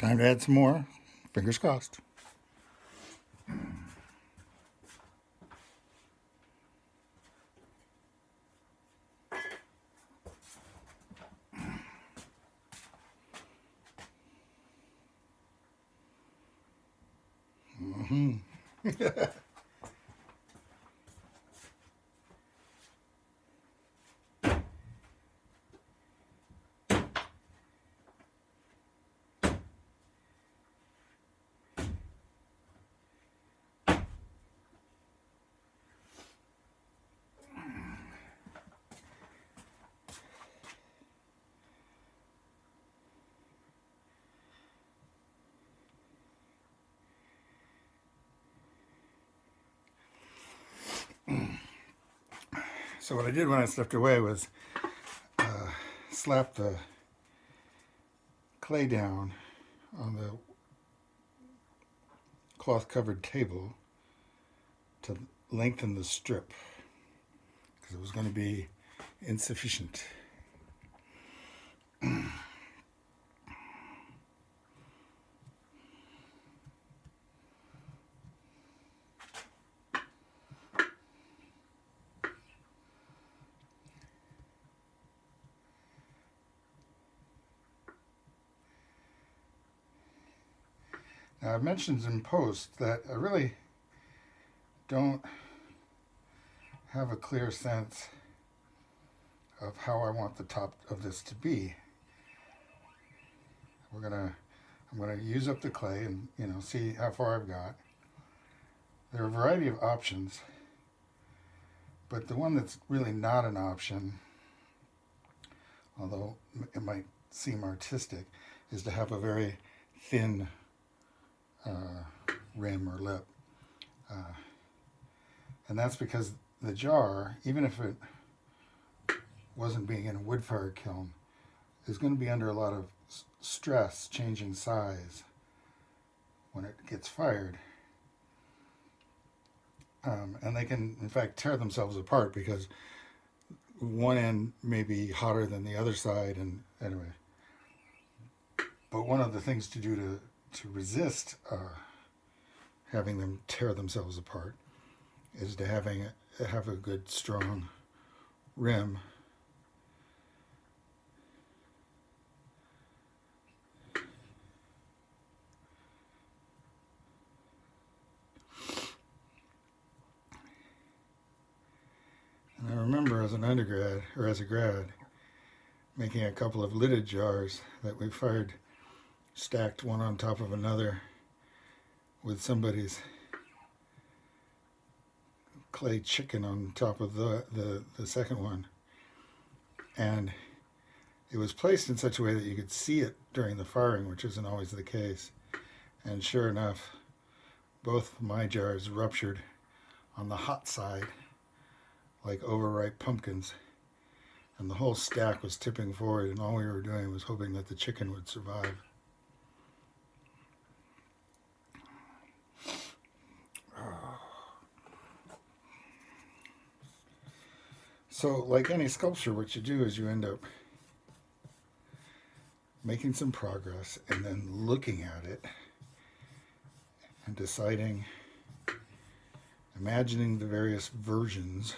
Time to add some more. Fingers crossed. Mm-hmm. So what I did when I stepped away was slap the clay down on the cloth-covered table to lengthen the strip because it was going to be insufficient. Now, I've mentioned in post that I really don't have a clear sense of how I want the top of this to be. I'm gonna use up the clay and see how far I've got. There are a variety of options, but the one that's really not an option, although it might seem artistic, is to have a very thin rim or lip. And that's because the jar, even if it wasn't being in a wood fire kiln, is going to be under a lot of stress changing size when it gets fired. And they can, in fact, tear themselves apart because one end may be hotter than the other side. And anyway, but one of the things to do to resist having them tear themselves apart is to have a good strong rim. And I remember as an undergrad or as a grad making a couple of lidded jars that we fired stacked one on top of another with somebody's clay chicken on top of the second one. And it was placed in such a way that you could see it during the firing, which isn't always the case. And sure enough, both my jars ruptured on the hot side like overripe pumpkins. And the whole stack was tipping forward, and all we were doing was hoping that the chicken would survive. So, like any sculpture, what you do is you end up making some progress and then looking at it and deciding, imagining the various versions,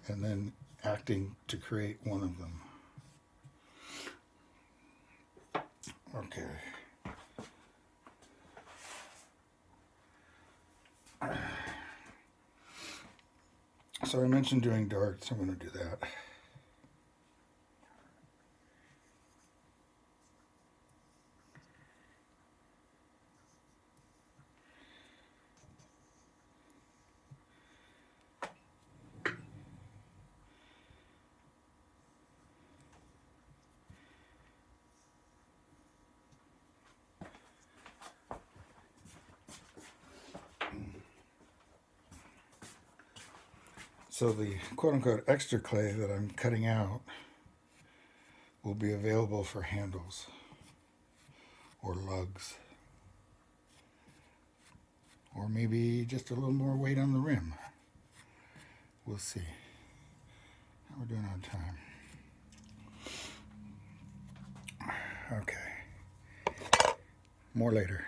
and then acting to create one of them. Okay. So I mentioned doing darts. I'm going to do that. So the quote-unquote extra clay that I'm cutting out will be available for handles or lugs, or maybe just a little more weight on the rim. We'll see. How we're doing on time. Okay. More later.